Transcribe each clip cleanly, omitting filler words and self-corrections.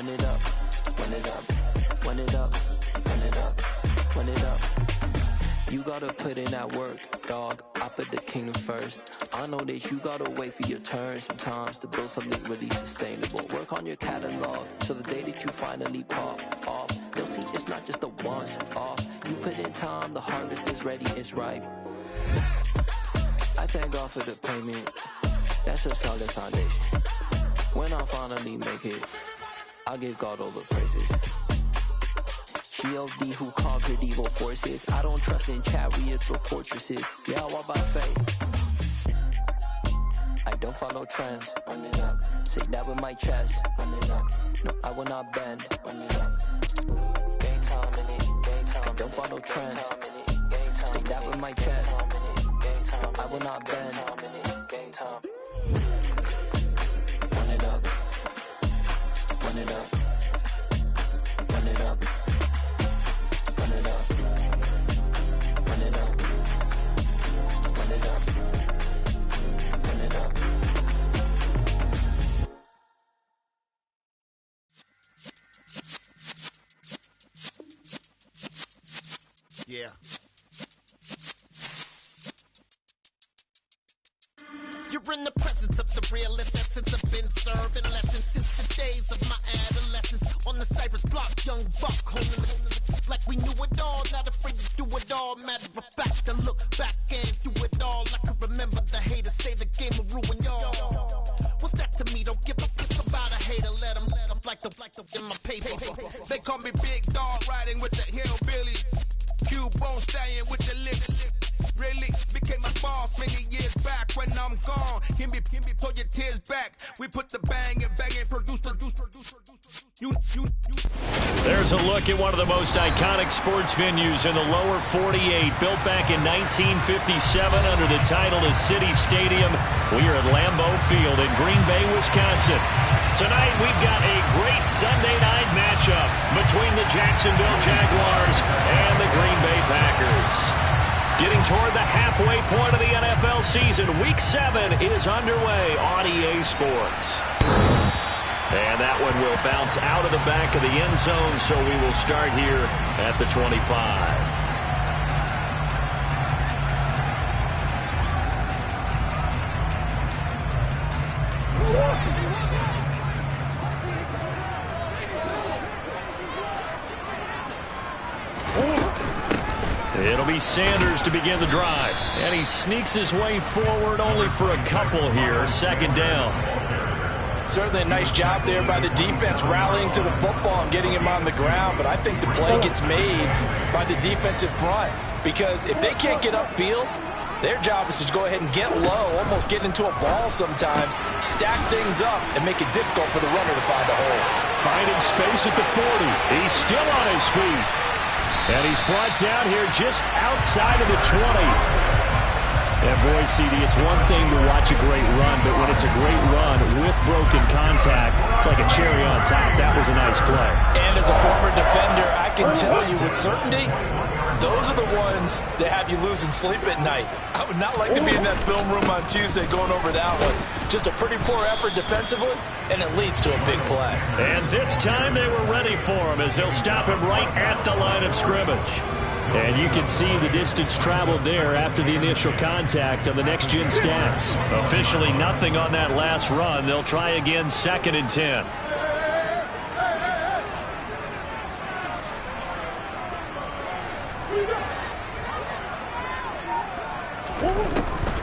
run it up, run it up, run it up, run it up, run it up. You gotta put in that work, dog. I put the kingdom first. I know that you gotta wait for your turn sometimes to build something really sustainable. Work on your catalog so the day that you finally pop off, they'll see it's not just a once off. You put in time, the harvest is ready, it's ripe. I thank God for the payment. That's a solid foundation. When I finally make it, I give God all the praises. G.O.D. who conquered evil forces. I don't trust in chariots or fortresses. Yeah, I walk by faith. I don't follow trends. Run it up. Say that with my chest. Run it up. No, I will not bend. Run it up. Game time in it. Game time. I don't follow trends. Say that with my chest. No, I will not bend. Game time. Run it up. Run it up. Run it up. Run it up. Run it up. Run it up. Run it up. Yeah. You're in the presence of the realest essence. I've been serving lessons since the days of my adolescence. On the Cypress block, young buck, holding it like we knew it all. Not afraid to do it all. Matter of fact, to look back and do it all. I can remember the haters say the game will ruin y'all. What's that to me? Don't give a fuck about a hater. Let them like the in my paper. They call me Big Dog, riding with the hillbilly. Cubone stallion with the lip. Really became my boss many years back. When I'm gone, can be pull your tears back. We put the bang and produce. There's a look at one of the most iconic sports venues in the lower 48, built back in 1957 under the title of City Stadium. We are at Lambeau Field in Green Bay, Wisconsin. Tonight we've got a great Sunday night matchup between the Jacksonville Jaguars and the Green Bay Packers. Getting toward the halfway point of the NFL season, Week 7 is underway on EA Sports. And that one will bounce out of the back of the end zone, so we will start here at the 25. It'll be Sanders to begin the drive. And he sneaks his way forward only for a couple here. Second down. Certainly a nice job there by the defense rallying to the football and getting him on the ground. But I think the play gets made by the defensive front. Because if they can't get upfield, their job is to go ahead and get low, almost get into a ball sometimes, stack things up, and make it difficult for the runner to find a hole. Finding space at the 40. He's still on his feet. And he's brought down here just outside of the 20. And boy, CD, it's one thing to watch a great run, but when it's a great run with broken contact, it's like a cherry on top. That was a nice play. And as a former defender, I can tell you with certainty, those are the ones that have you losing sleep at night. I would not like to be in that film room on Tuesday going over that one. Just a pretty poor effort defensively, and it leads to a big play. And this time they were ready for him as they'll stop him right at the line of scrimmage. And you can see the distance traveled there after the initial contact on the next-gen stats. Officially nothing on that last run. They'll try again, 2nd and 10.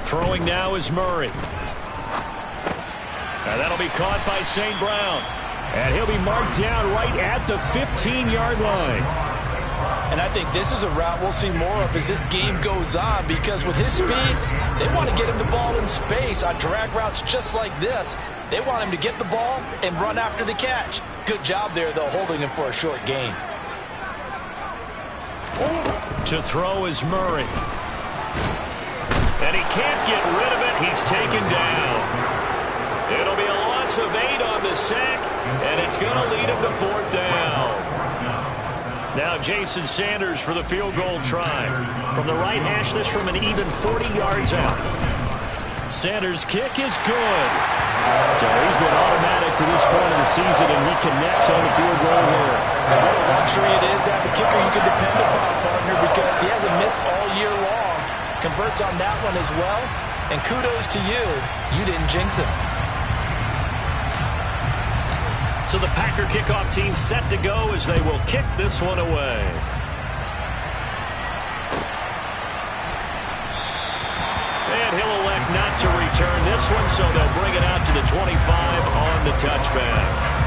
Throwing now is Murray. And that'll be caught by St. Brown. And he'll be marked down right at the 15-yard line. And I think this is a route we'll see more of as this game goes on, because with his speed, they want to get him the ball in space on drag routes just like this. They want him to get the ball and run after the catch. Good job there, though, holding him for a short gain. To throw is Murray. And he can't get rid of it. He's taken down. It'll be a loss of 8 on the sack, and it's going to lead him to 4th down. Now Jason Sanders for the field goal try. From the right hash, this from an even 40 yards out. Sanders' kick is good. So he's been automatically to this point of the season, and he connects on the field goal here. And what a luxury it is to have a kicker you can depend upon, partner, because he hasn't missed all year long. Converts on that one as well. And kudos to you. You didn't jinx him. So the Packer kickoff team set to go as they will kick this one away. And he'll elect not to return this one, so they'll bring it out to the 25 on the touchback.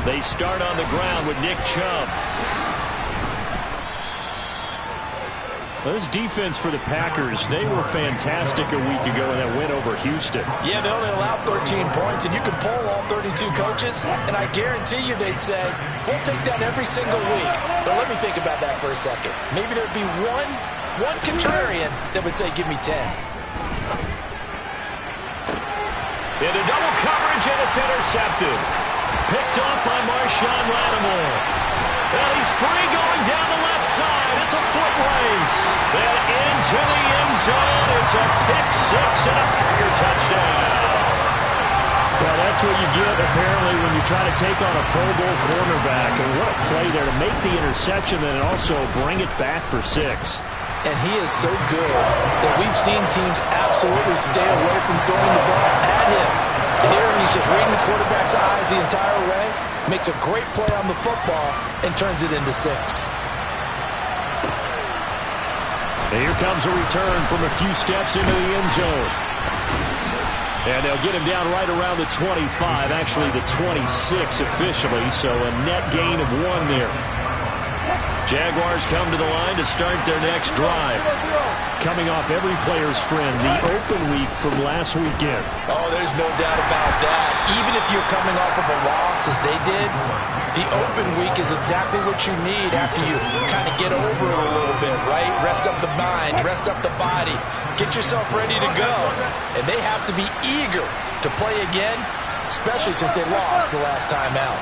They start on the ground with Nick Chubb. Well, this defense for the Packers, they were fantastic a week ago in that win over Houston. Yeah, they only allowed 13 points, and you can poll all 32 coaches, and I guarantee you they'd say, we'll take that every single week. But let me think about that for a second. Maybe there'd be one contrarian that would say, give me 10. Into double coverage, and it's intercepted. Picked off by Marshawn Lattimore. And he's free going down the left side. It's a foot race. Then into the end zone. It's a pick six and a Packer touchdown. Well, that's what you get, apparently, when you try to take on a Pro Bowl cornerback. And what a play there to make the interception and also bring it back for 6. And he is so good that we've seen teams absolutely stay away from throwing the ball at him. Here, he's just reading the quarterback's eyes the entire way, makes a great play on the football, and turns it into 6. And here comes a return from a few steps into the end zone. And they'll get him down right around the 25, actually the 26 officially, so a net gain of 1 there. Jaguars come to the line to start their next drive. Coming off every player's friend, the open week from last weekend. Oh, there's no doubt about that. Even if you're coming off of a loss as they did, the open week is exactly what you need after you kind of get over it a little bit, right? Rest up the mind, rest up the body, get yourself ready to go. And they have to be eager to play again, especially since they lost the last time out.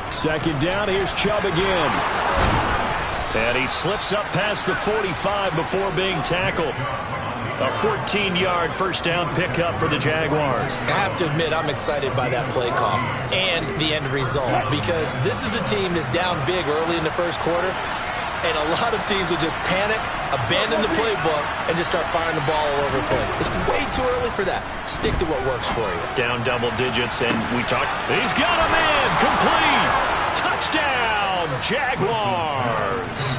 Second down, here's Chubb again. And he slips up past the 45 before being tackled. A 14-yard first down pickup for the Jaguars. I have to admit, I'm excited by that play call and the end result, because this is a team that's down big early in the first quarter, and a lot of teams will just panic, abandon the playbook, and just start firing the ball all over the place. It's way too early for that. Stick to what works for you. Down double digits, and we talk. He's got a man, complete. Touchdown, Jaguars.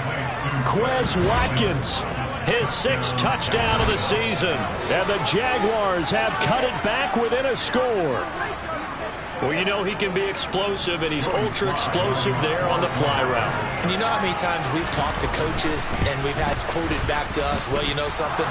Quez Watkins, his 6th touchdown of the season. And the Jaguars have cut it back within a score. Well, you know he can be explosive, and he's ultra-explosive there on the fly route. And you know how many times we've talked to coaches, and we've had quoted back to us, well, you know something?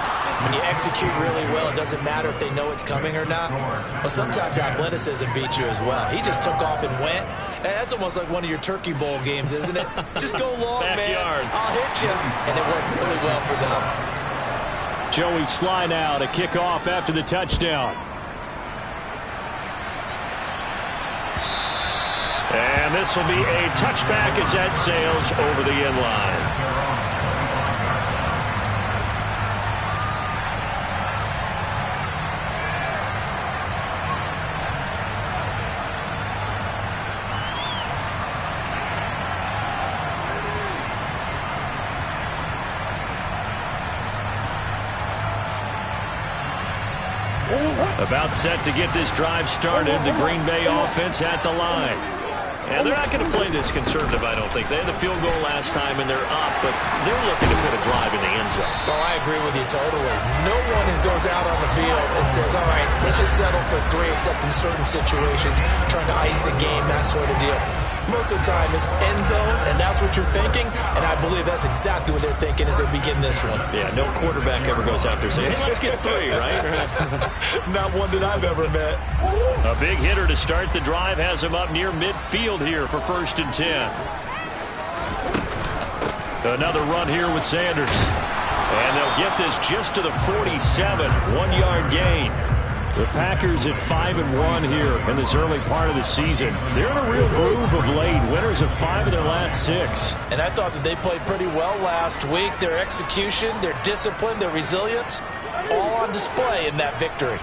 When you execute really well, it doesn't matter if they know it's coming or not. Well, sometimes athleticism beats you as well. He just took off and went. And that's almost like one of your Turkey Bowl games, isn't it? Just go long, Backyard. man. I'll hit you. And it worked really well for them. Joey Sly now to kick off after the touchdown. And this will be a touchback as that sails over the end line. About set to get this drive started, the Green Bay offense at the line. And they're not going to play this conservative, I don't think. They had the field goal last time, and they're up, but they're looking to put a drive in the end zone. Oh, I agree with you totally. No one goes out on the field and says, all right, let's just settle for 3, except in certain situations, trying to ice a game, that sort of deal. Most of the time, it's end zone, and that's what you're thinking, and I believe that's exactly what they're thinking as they begin this one. Yeah, no quarterback ever goes out there saying, hey, let's get 3, right? Not one that I've ever met. A big hitter to start the drive has him up near midfield here for 1st and 10. Another run here with Sanders. And they'll get this just to the 47, 1-yard gain. The Packers at 5-1 here in this early part of the season. They're in a real groove of late. Winners of 5 of their last 6. And I thought that they played pretty well last week. Their execution, their discipline, their resilience, all on display in that victory.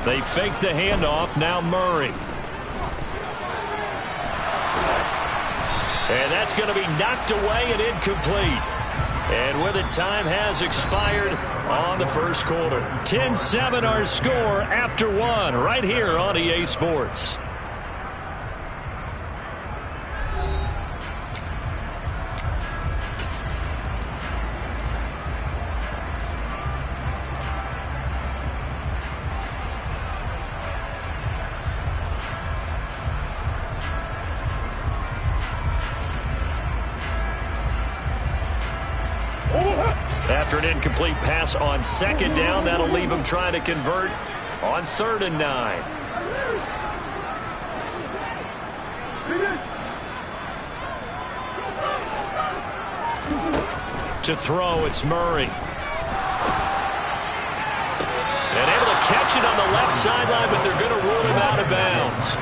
They fake the handoff. Now Murray. And that's going to be knocked away and incomplete. And with it, time has expired on the first quarter. 10-7 our score after 1 right here on EA Sports. After an incomplete pass on second down, that'll leave him trying to convert on 3rd and 9. To throw, it's Murray. And able to catch it on the left sideline, but they're going to rule him out of bounds.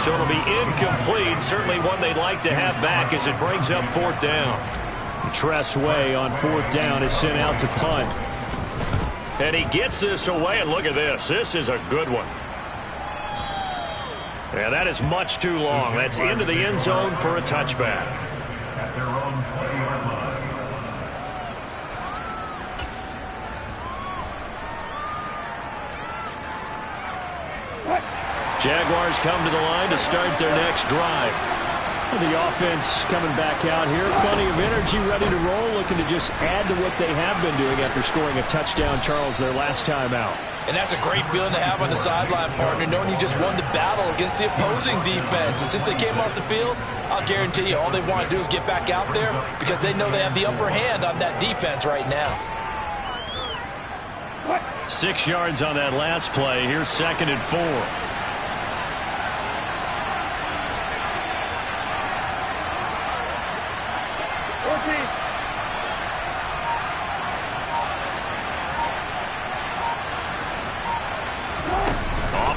So it'll be incomplete. Certainly one they'd like to have back as it brings up 4th down. Tress Way on 4th down is sent out to punt. And he gets this away, and look at this. This is a good one. Yeah, that is much too long. That's into the end zone for a touchback. Jaguars come to the line to start their next drive. The offense coming back out here. Plenty of energy, ready to roll, looking to just add to what they have been doing after scoring a touchdown, Charles, their last time out. And that's a great feeling to have on the sideline, partner, knowing you just won the battle against the opposing defense. And since they came off the field, I'll guarantee you all they want to do is get back out there because they know they have the upper hand on that defense right now. 6 yards on that last play. Here's 2nd and 4.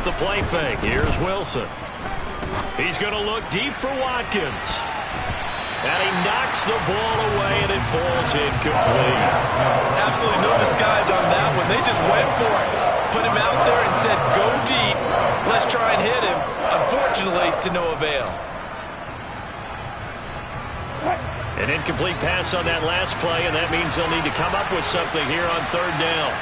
The play fake. Here's Wilson. He's going to look deep for Watkins. And he knocks the ball away, and it falls incomplete. Absolutely no disguise on that one. They just went for it. Put him out there and said, go deep. Let's try and hit him. Unfortunately, to no avail. An incomplete pass on that last play, and that means they'll need to come up with something here on 3rd down.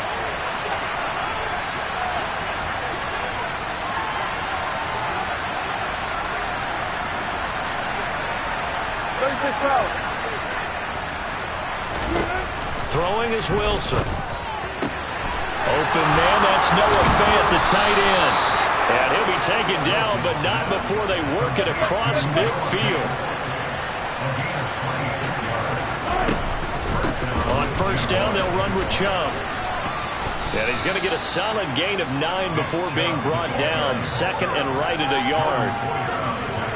Throwing is Wilson. Open man, that's Noah Fant, the tight end. And he'll be taken down, but not before they work it across midfield. On 1st down, they'll run with Chubb. And he's going to get a solid gain of 9 before being brought down. 2nd and right at a yard.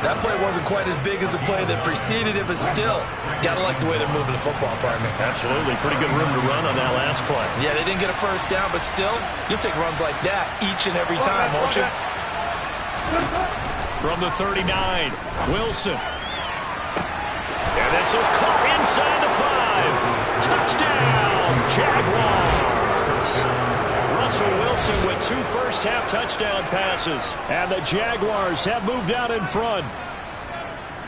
That play wasn't quite as big as the play that preceded it, but still, got to like the way they're moving the football, partner. Absolutely. Pretty good room to run on that last play. Yeah, they didn't get a 1st down, but still, you'll take runs like that each and every time, won't you? From the 39, Wilson. And this is caught inside the 5. Touchdown, Jaguars. Russell Wilson with 2 first-half touchdown passes. And the Jaguars have moved out in front.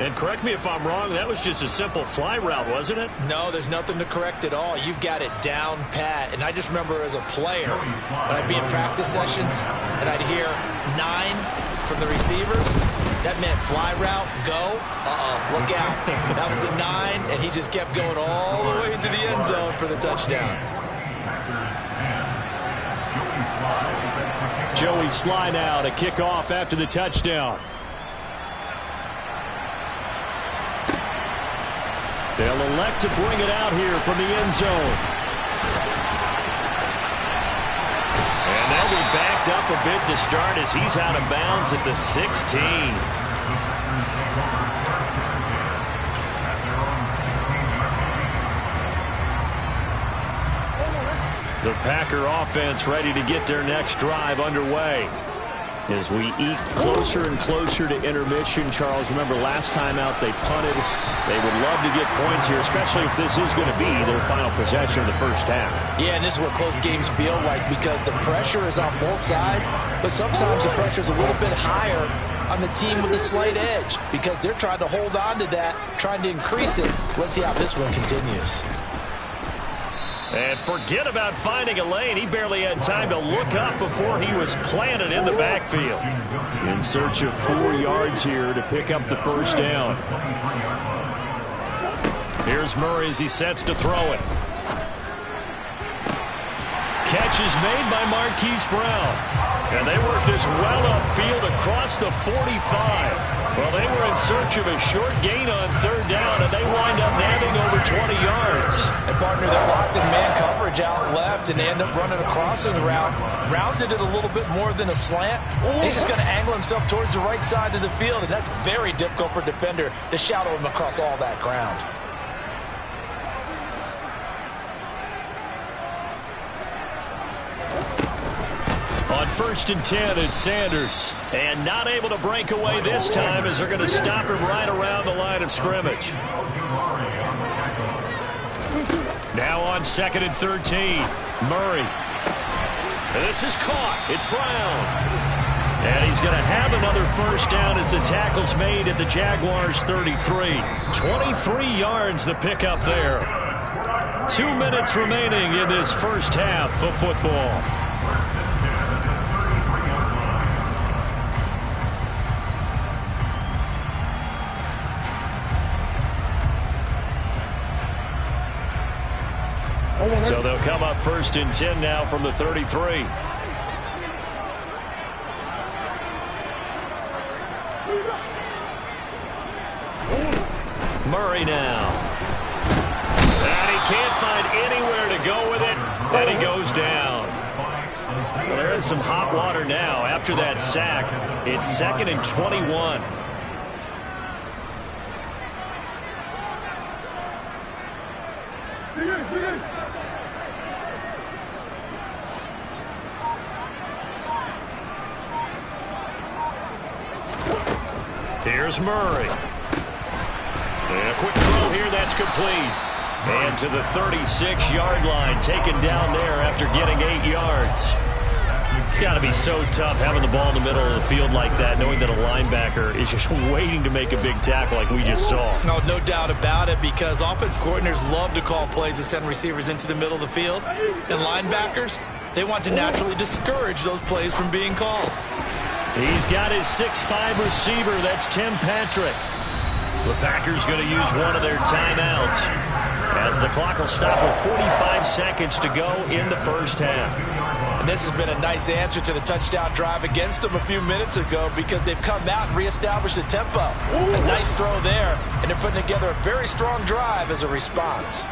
And correct me if I'm wrong, that was just a simple fly route, wasn't it? No, there's nothing to correct at all. You've got it down pat. And I just remember as a player, when I'd be in practice sessions and I'd hear 9 from the receivers, that meant fly route, go, look out. That was the 9, and he just kept going all the way into the end zone for the touchdown. Joey Sly now to kick off after the touchdown. They'll elect to bring it out here from the end zone. And they'll be backed up a bit to start as he's out of bounds at the 16. The Packer offense ready to get their next drive underway. As we eat closer and closer to intermission, Charles, remember last time out they punted. They would love to get points here, especially if this is going to be their final possession of the first half. Yeah, and this is what close games feel like because the pressure is on both sides, but sometimes the pressure is a little bit higher on the team with the slight edge because they're trying to hold on to that, trying to increase it. Let's see how this one continues. And forget about finding a lane. He barely had time to look up before he was planted in the backfield. In search of 4 yards here to pick up the first down. Here's Murray as he sets to throw it. Catch is made by Marquise Brown. And they work this well upfield across the 45. Well, they were in search of a short gain on third down, and they wind up nabbing over 20 yards. And, partner, they're locked in man coverage out left, and they end up running a crossing route. Rounded it a little bit more than a slant. He's just going to angle himself towards the right side of the field, and that's very difficult for a defender to shadow him across all that ground. On 1st and 10, it's Sanders. And not able to break away this time as they're going to stop him right around the line of scrimmage. Now on 2nd and 13, Murray. And this is caught. It's Brown. And he's going to have another first down as the tackle's made at the Jaguars' 33. 23 yards the pickup there. 2 minutes remaining in this first half of football. So they'll come up 1st and 10 now from the 33. Murray now. And he can't find anywhere to go with it, and he goes down. Well, they're in some hot water now after that sack. It's 2nd and 21. Here's Murray. And a quick throw here, that's complete. And to the 36-yard line, taken down there after getting 8 yards. It's got to be so tough having the ball in the middle of the field like that, knowing that a linebacker is just waiting to make a big tackle like we just saw. No doubt about it, because offense coordinators love to call plays to send receivers into the middle of the field. And linebackers, they want to naturally discourage those plays from being called. He's got his 6'5 receiver. That's Tim Patrick. The Packers going to use one of their timeouts as the clock will stop with 45 seconds to go in the first half. And this has been a nice answer to the touchdown drive against them a few minutes ago because they've come out and reestablished the tempo. A nice throw there, and they're putting together a very strong drive as a response.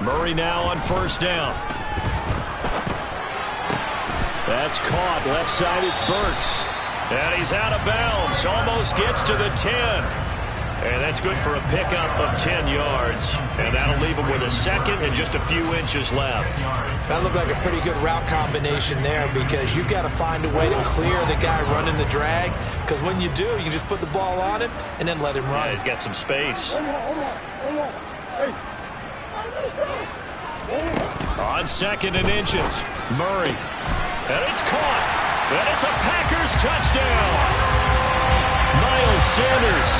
Murray now on 1st down. That's caught. Left side, it's Burks. And he's out of bounds. Almost gets to the 10. And that's good for a pickup of 10 yards. And that'll leave him with a second and just a few inches left. That looked like a pretty good route combination there because you've got to find a way to clear the guy running the drag. Because when you do, you can just put the ball on him and then let him run. Yeah, he's got some space. On 2nd and inches, Murray. And it's caught. And it's a Packers touchdown. Miles Sanders,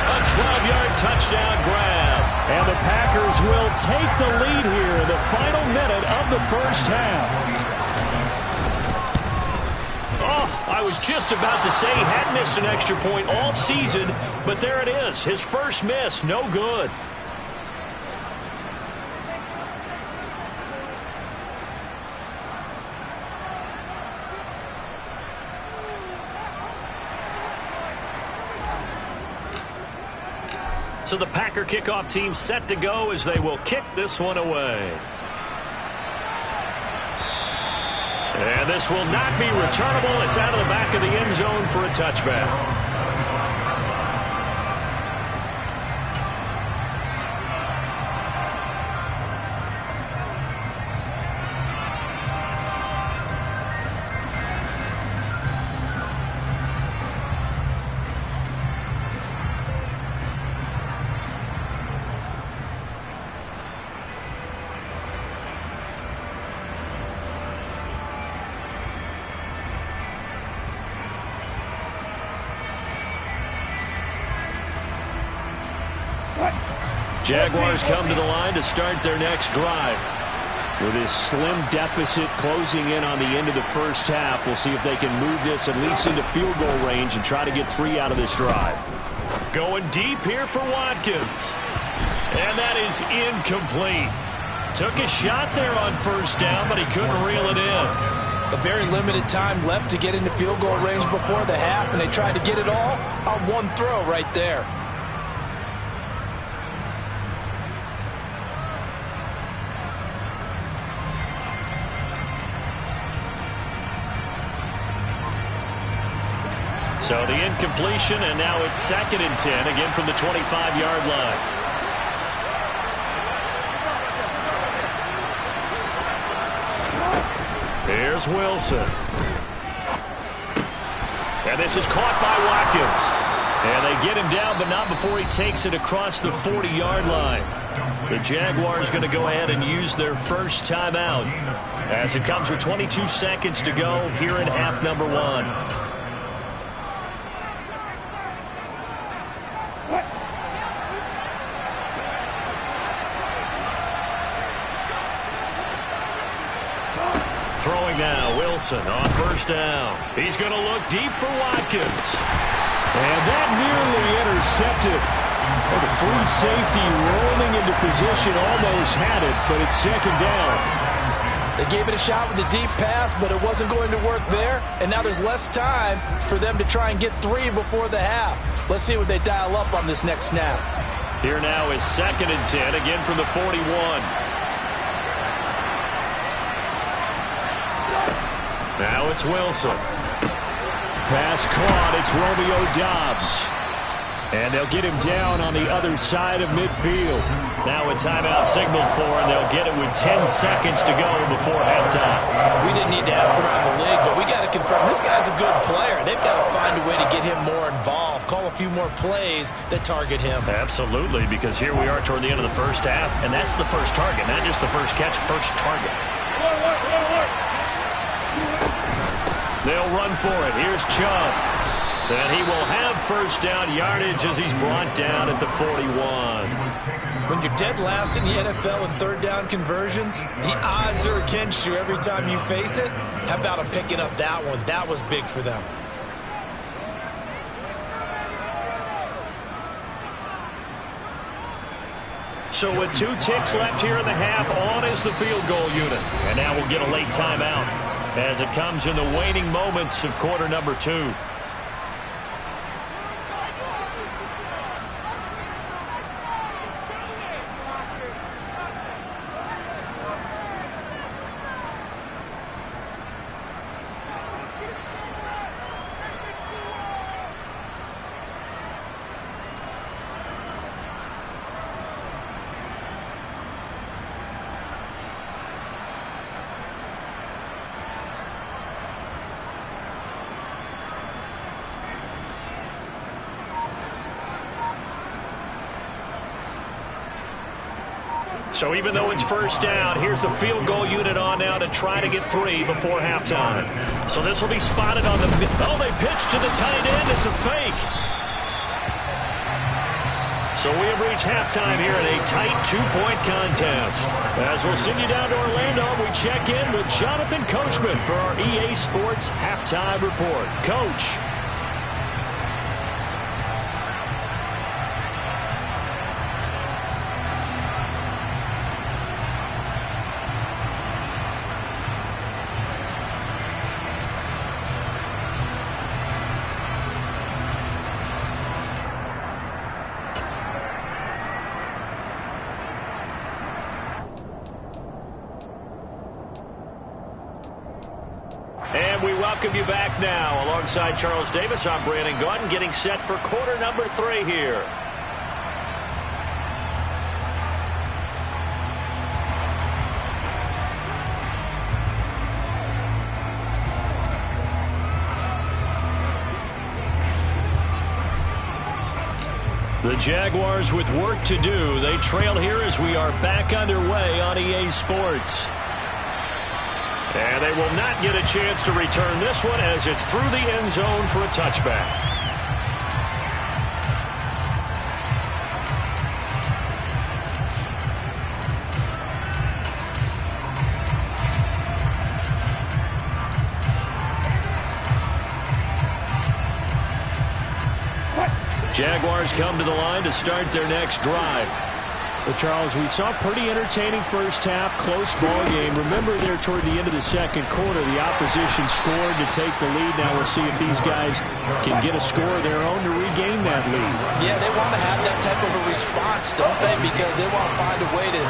a 12-yard touchdown grab. And the Packers will take the lead here in the final minute of the first half. Oh, I was just about to say he hadn't missed an extra point all season, but there it is. His first miss, no good. So the Packer kickoff team set to go as they will kick this one away. And this will not be returnable. It's out of the back of the end zone for a touchback. Jaguars come to the line to start their next drive. With this slim deficit closing in on the end of the first half, we'll see if they can move this at least into field goal range and try to get 3 out of this drive. Going deep here for Watkins. And that is incomplete. Took a shot there on first down, but he couldn't reel it in. A very limited time left to get into field goal range before the half, and they tried to get it all on one throw right there. So the incompletion, and now it's 2nd and 10, again from the 25-yard line. Here's Wilson. And this is caught by Watkins. And they get him down, but not before he takes it across the 40-yard line. The Jaguars going to go ahead and use their first timeout as it comes with 22 seconds to go here in half number 1. Throwing now, Wilson on first down. He's going to look deep for Watkins. And that nearly intercepted. And the free safety rolling into position almost had it, but it's 2nd down. They gave it a shot with a deep pass, but it wasn't going to work there. And now there's less time for them to try and get 3 before the half. Let's see what they dial up on this next snap. Here now is 2nd and 10, again from the 41. Now it's Wilson. Pass caught. It's Romeo Doubs. And they'll get him down on the other side of midfield. Now a timeout signaled for, and they'll get it with 10 seconds to go before halftime. We didn't need to ask around the league, but we got to confirm this guy's a good player. They've got to find a way to get him more involved, call a few more plays that target him. Absolutely, because here we are toward the end of the first half, and that's the first target, not just the first catch, first target. They'll run for it. Here's Chubb. And he will have first down yardage as he's brought down at the 41. When you're dead last in the NFL in 3rd down conversions, the odds are against you every time you face it. How about him picking up that one? That was big for them. So with 2 ticks left here in the half, on is the field goal unit. And now we'll get a late timeout as it comes in the waning moments of quarter number 2. So even though it's first down, here's the field goal unit on now to try to get 3 before halftime. So this will be spotted on the... Oh, they pitch to the tight end. It's a fake. So we have reached halftime here in a tight 2-point contest. As we'll send you down to Orlando, we check in with Jonathan Coachman for our EA Sports Halftime Report. Coach. And we welcome you back now. Alongside Charles Davis, I'm Brandon Gotw, getting set for quarter number 3 here. The Jaguars with work to do. They trail here as we are back underway on EA Sports. And they will not get a chance to return this one as it's through the end zone for a touchback. Jaguars come to the line to start their next drive. Well, Charles, we saw a pretty entertaining first half, close ball game. Remember there toward the end of the second quarter, the opposition scored to take the lead. Now we'll see if these guys can get a score of their own to regain that lead. Yeah, they want to have that type of a response, don't they? Because they want to find a way to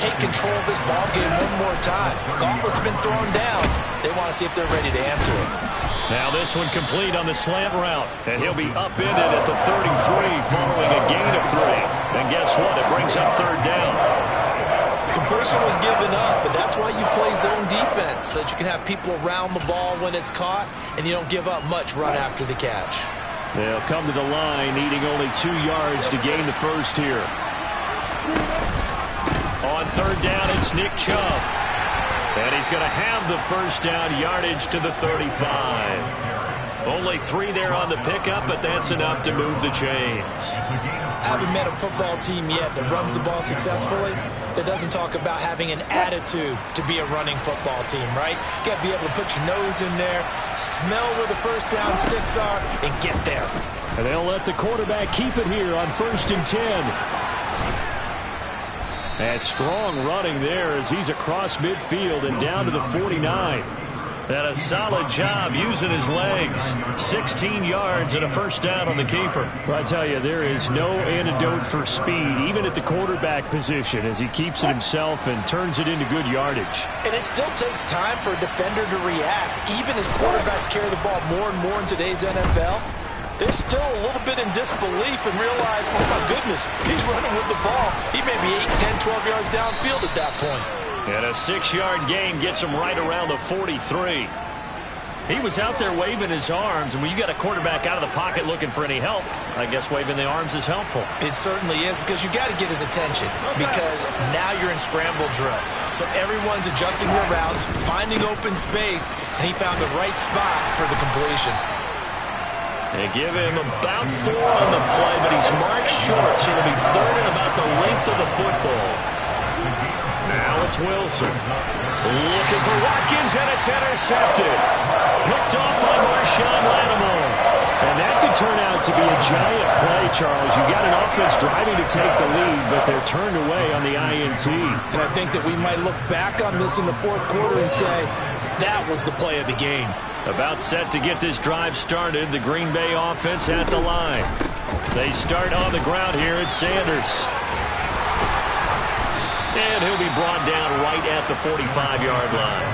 take control of this ball game one more time. Gauntlet's been thrown down. They want to see if they're ready to answer it. Now this one complete on the slant route, and he'll be upended at the 33 following a gain of 3. And guess what? It brings up third down. Completion was given up, but that's why you play zone defense, so that you can have people around the ball when it's caught, and you don't give up much run after the catch. They'll come to the line, needing only 2 yards to gain the first here. On third down, it's Nick Chubb. And he's going to have the first down, yardage to the 35. Only 3 there on the pickup, but that's enough to move the chains. I haven't met a football team yet that runs the ball successfully that doesn't talk about having an attitude to be a running football team, right? You got to be able to put your nose in there, smell where the first down sticks are, and get there. And they'll let the quarterback keep it here on 1st and 10. And strong running there as he's across midfield and down to the 49. And a solid job using his legs. 16 yards and a first down on the keeper. Well, I tell you, there is no antidote for speed, even at the quarterback position, as he keeps it himself and turns it into good yardage. And it still takes time for a defender to react. Even as quarterbacks carry the ball more and more in today's NFL, they're still a little bit in disbelief and realize, oh my goodness, he's running with the ball. He may be 8, 10, 12 yards downfield at that point. And a 6-yard gain gets him right around the 43. He was out there waving his arms, and when you got a quarterback out of the pocket looking for any help, I guess waving the arms is helpful. It certainly is, because you got to get his attention, because now you're in scramble drill. So everyone's adjusting their routes, finding open space, and he found the right spot for the completion. They give him about 4 on the play, but he's marked short, so it'll be third and about the length of the football. Now it's Wilson. Looking for Watkins, and it's intercepted. Picked off by Marshawn Lattimore. And that could turn out to be a giant play, Charles. You got an offense driving to take the lead, but they're turned away on the INT. And I think that we might look back on this in the fourth quarter and say, that was the play of the game. About set to get this drive started, the Green Bay offense at the line. They start on the ground here at Sanders. And he'll be brought down right at the 45-yard line.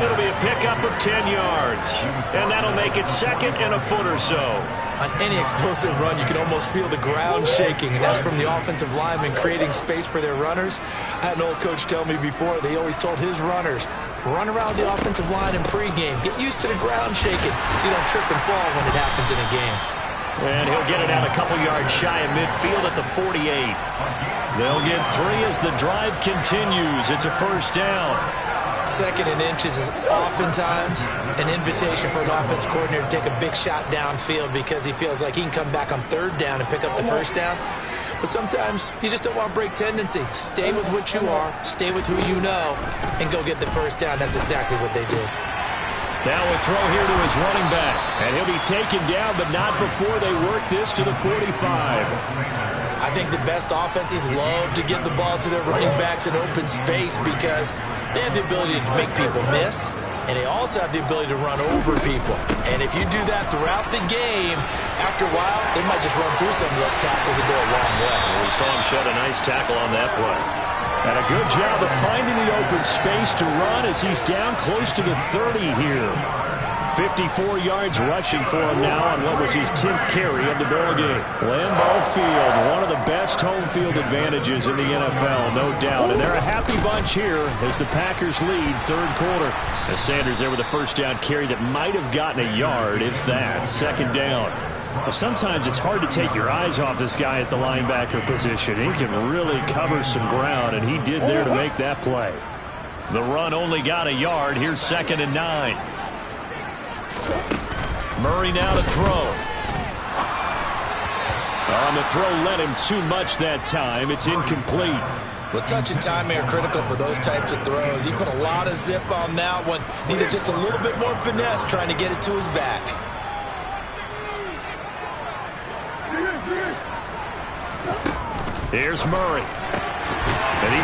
It'll be a pickup of 10 yards. And that'll make it second and a foot or so. On any explosive run, you can almost feel the ground shaking, and that's from the offensive linemen creating space for their runners. I had an old coach tell me before, they always told his runners, run around the offensive line in pregame. Get used to the ground shaking so you don't trip and fall when it happens in a game. And he'll get it out a couple yards shy of midfield at the 48. They'll get 3 as the drive continues. It's a first down. Second and inches is oftentimes an invitation for an offense coordinator to take a big shot downfield because he feels like he can come back on third down and pick up the first down. But sometimes you just don't want to break tendency. Stay with what you are, stay with who you know, and go get the first down. That's exactly what they did. Now a throw here to his running back. And he'll be taken down, but not before they work this to the 45. I think the best offenses love to get the ball to their running backs in open space because they have the ability to make people miss, and they also have the ability to run over people. And if you do that throughout the game, after a while, they might just run through some of those tackles and go a long way. We saw him shed a nice tackle on that play. And a good job of finding the open space to run as he's down close to the 30 here. 54 yards rushing for him now on what was his 10th carry of the ball game. Lambeau Field, one of the best home field advantages in the NFL, no doubt. And they're a happy bunch here as the Packers lead third quarter. As Sanders there with a first down carry that might have gotten a yard, if that. Second down. Well, sometimes it's hard to take your eyes off this guy at the linebacker position. He can really cover some ground, and he did there to make that play. The run only got a yard. Here's 2nd and 9. Murray now to throw. On the throw led him too much that time. It's incomplete. Well, touch and timing are critical for those types of throws. He put a lot of zip on that one. Needed just a little bit more finesse trying to get it to his back. Here's Murray. And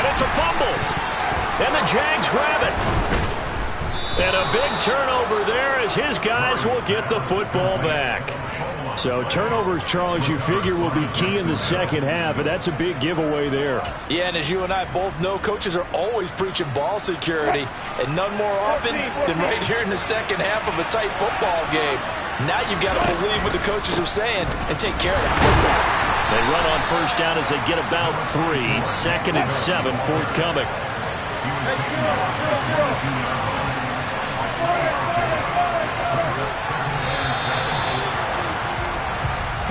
it's a fumble. And the Jags grab it. And a big turnover there as his guys will get the football back. So turnovers, Charles, you figure will be key in the second half, and that's a big giveaway there. Yeah, and as you and I both know, coaches are always preaching ball security, and none more often than right here in the second half of a tight football game. Now you've got to believe what the coaches are saying and take care of that football. They run on first down as they get about 3. 2nd and 7 forthcoming.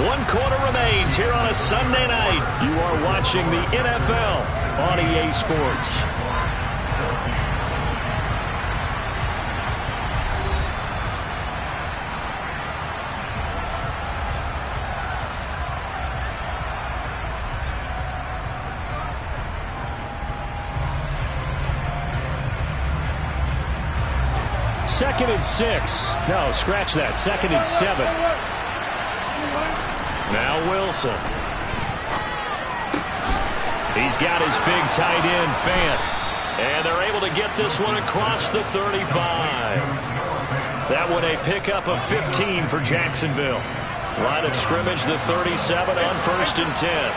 One quarter remains here on a Sunday night. You are watching the NFL on EA Sports. Second and 6. No, scratch that. 2nd and 7. Now Wilson. He's got his big tight end, Fant. And they're able to get this one across the 35. That one a pickup of 15 for Jacksonville. Line of scrimmage, the 37 on 1st and 10.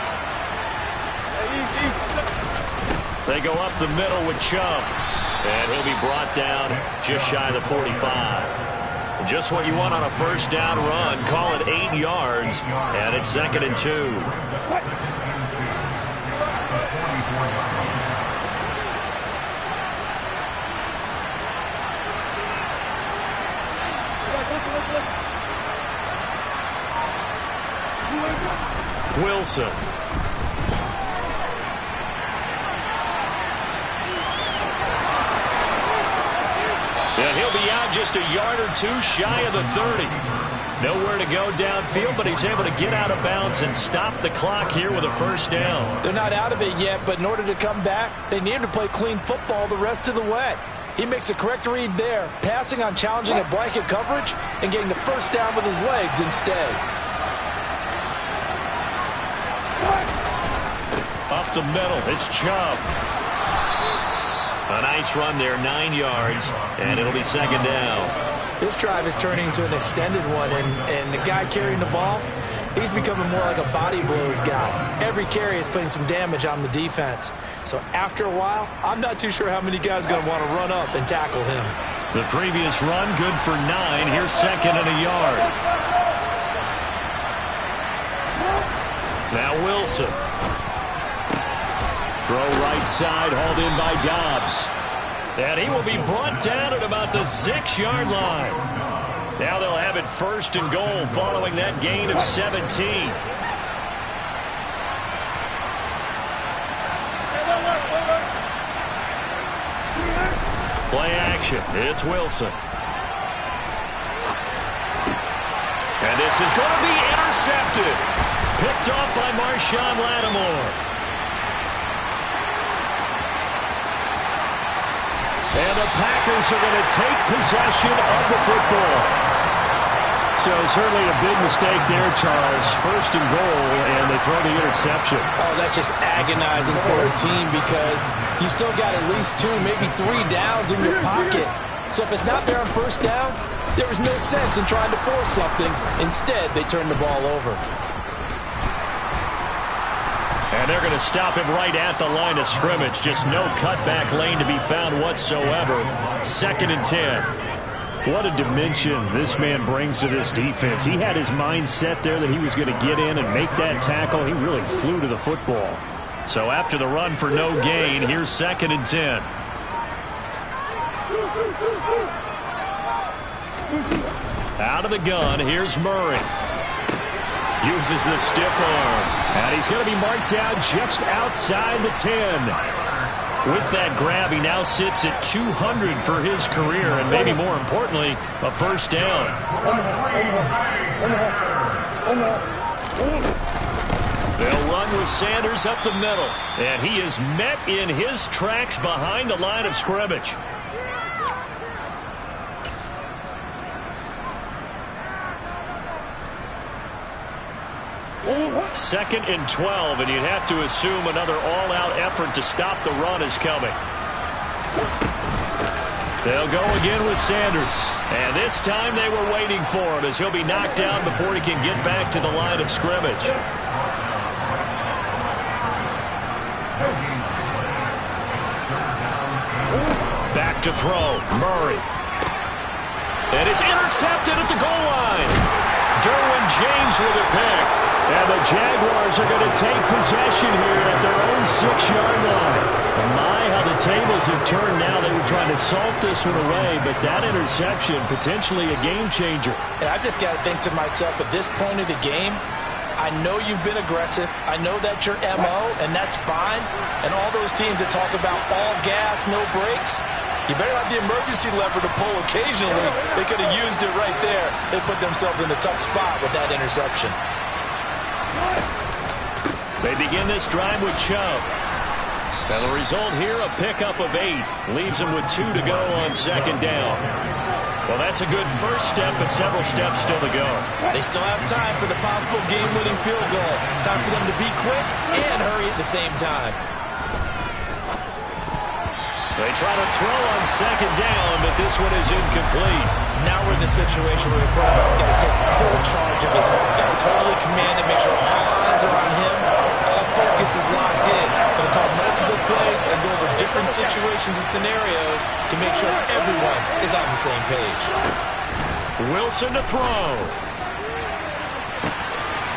They go up the middle with Chubb. And he'll be brought down just shy of the 45. Just what you want on a first down run. Call it 8 yards. And it's 2nd and 2. Wilson. And he'll be out just a yard or 2 shy of the 30. Nowhere to go downfield, but he's able to get out of bounds and stop the clock here with a first down. They're not out of it yet, but in order to come back, they need to play clean football the rest of the way. He makes a correct read there, passing on challenging a blanket coverage and getting the first down with his legs instead. Up the middle, it's Chubb. A nice run there, 9 yards, and it'll be 2nd down. This drive is turning into an extended one, and the guy carrying the ball, he's becoming more like a body blows guy. Every carry is putting some damage on the defense. So after a while, I'm not too sure how many guys are going to want to run up and tackle him. The previous run, good for 9. Here's 2nd and a yard. Now Wilson. Throw right side, hauled in by Dobbs. And he will be brought down at about the 6-yard line. Now they'll have it 1st and goal following that gain of 17. Play action. It's Wilson. And this is going to be intercepted. Picked off by Marshawn Lattimore. And the Packers are going to take possession of the football. So certainly a big mistake there, Charles. 1st and goal, and they throw the interception. Oh, that's just agonizing for a team because you still got at least 2, maybe 3 downs in your pocket. So if it's not there on 1st down, there was no sense in trying to force something. Instead, they turned the ball over. And they're going to stop him right at the line of scrimmage. Just no cutback lane to be found whatsoever. 2nd and 10. What a dimension this man brings to this defense. He had his mind set there that he was going to get in and make that tackle. He really flew to the football. So after the run for no gain, here's 2nd and 10. Out of the gun, here's Murray. Uses the stiff arm. And he's going to be marked down just outside the 10. With that grab, he now sits at 200 for his career, and maybe more importantly, a 1st down. They'll run with Sanders up the middle, and he is met in his tracks behind the line of scrimmage. 2nd and 12, and you'd have to assume another all-out effort to stop the run is coming. They'll go again with Sanders. And this time they were waiting for him as he'll be knocked down before he can get back to the line of scrimmage. Back to throw. Murray. And it's intercepted at the goal line. Derwin James with a pick. And the Jaguars are going to take possession here at their own 6-yard line. And my, how the tables have turned now. They were trying to salt this one away, but that interception, potentially a game changer. And I just got to think to myself, at this point of the game, I know you've been aggressive. I know that's your MO, and that's fine. And all those teams that talk about all gas, no brakes, you better have the emergency lever to pull occasionally. They could have used it right there. They put themselves in a tough spot with that interception. They begin this drive with Chubb. And the result here, a pickup of 8. Leaves them with 2 to go on 2nd down. Well, that's a good first step, but several steps still to go. They still have time for the possible game-winning field goal. Time for them to be quick and hurry at the same time. They try to throw on 2nd down, but this one is incomplete. Now we're in the situation where the quarterback's got to take full charge of his head. Got to totally command and make sure all eyes are on him. All focus is locked in. Going to call multiple plays and go over different situations and scenarios to make sure everyone is on the same page. Wilson to throw.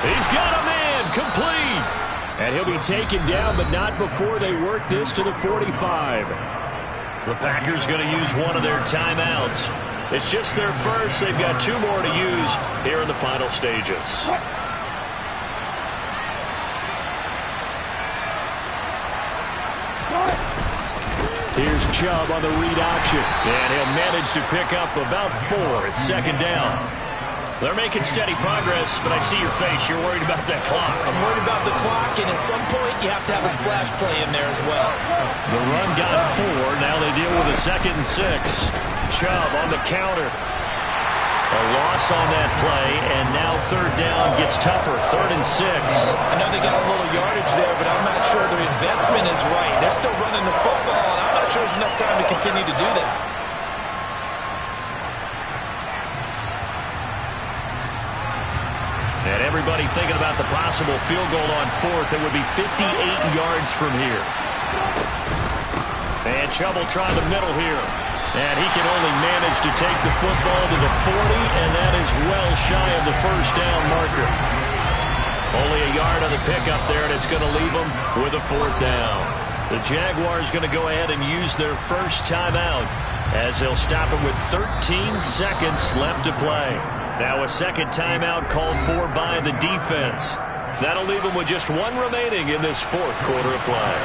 He's got a man, complete. And he'll be taken down, but not before they work this to the 45. The Packers going to use one of their timeouts. It's just their first. They've got 2 more to use here in the final stages. Here's Chubb on the read option. And he'll manage to pick up about 4 at 2nd down. They're making steady progress, but I see your face. You're worried about that clock. I'm worried about the clock, and at some point, you have to have a splash play in there as well. The run got 4. Now they deal with a 2nd and 6. Chubb on the counter. A loss on that play, and now 3rd down gets tougher. 3rd and 6. I know they got a little yardage there, but I'm not sure their investment is right. They're still running the football, and I'm not sure there's enough time to continue to do that. And everybody thinking about the possible field goal on 4th. It would be 58 yards from here. And Chubb will try the middle here. And he can only manage to take the football to the 40, and that is well shy of the 1st down marker. Only a yard on the pickup there, and it's going to leave them with a 4th down. The Jaguars going to go ahead and use their first timeout as they'll stop it with 13 seconds left to play. Now a 2nd timeout called for by the defense. That'll leave them with just 1 remaining in this 4th quarter of play.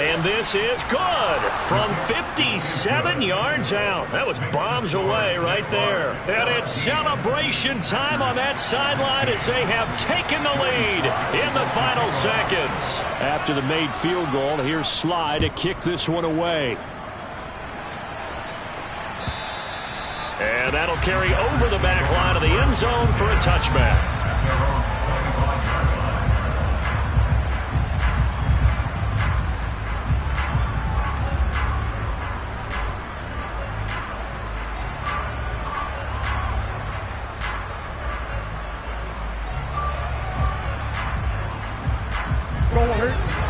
And this is good from 57 yards out. That was bombs away right there. And it's celebration time on that sideline as they have taken the lead in the final seconds. After the made field goal, here's Sly to kick this one away. And that'll carry over the back line of the end zone for a touchback.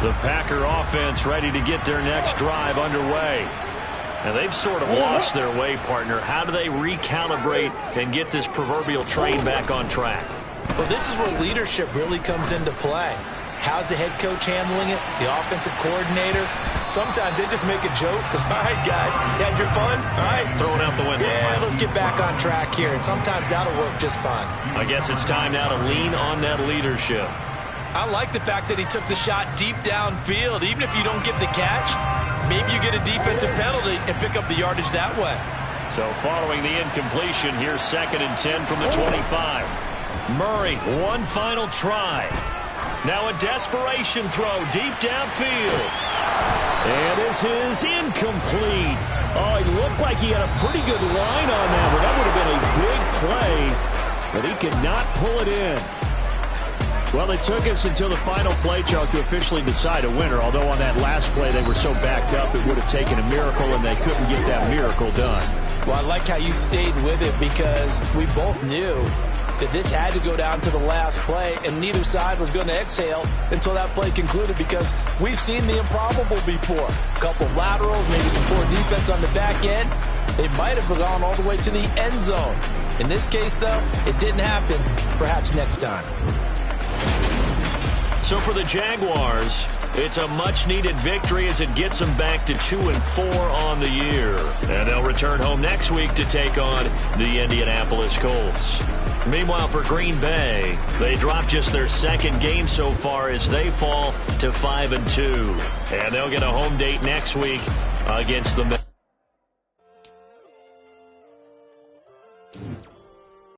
The Packer offense ready to get their next drive underway. And they've sort of lost their way, partner. How do they recalibrate and get this proverbial train back on track? Well, this is where leadership really comes into play. How's the head coach handling it? The offensive coordinator? Sometimes they just make a joke. All right, guys, you had your fun? All right. Throw it out the window. Yeah, let's get back on track here. And sometimes that'll work just fine. I guess it's time now to lean on that leadership. I like the fact that he took the shot deep downfield. Even if you don't get the catch, maybe you get a defensive penalty and pick up the yardage that way. So following the incompletion, here's 2nd and 10 from the 25. Murray, one final try. Now a desperation throw deep downfield. And this is incomplete. Oh, it looked like he had a pretty good line on that one. That would have been a big play, but he could not pull it in. Well, it took us until the final play, Charles, to officially decide a winner, although on that last play they were so backed up it would have taken a miracle, and they couldn't get that miracle done. Well, I like how you stayed with it because we both knew that this had to go down to the last play, and neither side was going to exhale until that play concluded because we've seen the improbable before. A couple of laterals, maybe some poor defense on the back end. They might have gone all the way to the end zone. In this case, though, it didn't happen. Perhaps next time. So for the Jaguars, it's a much-needed victory as it gets them back to 2-4 on the year. And they'll return home next week to take on the Indianapolis Colts. Meanwhile, for Green Bay, they dropped just their second game so far as they fall to 5-2. And they'll get a home date next week against the Mets.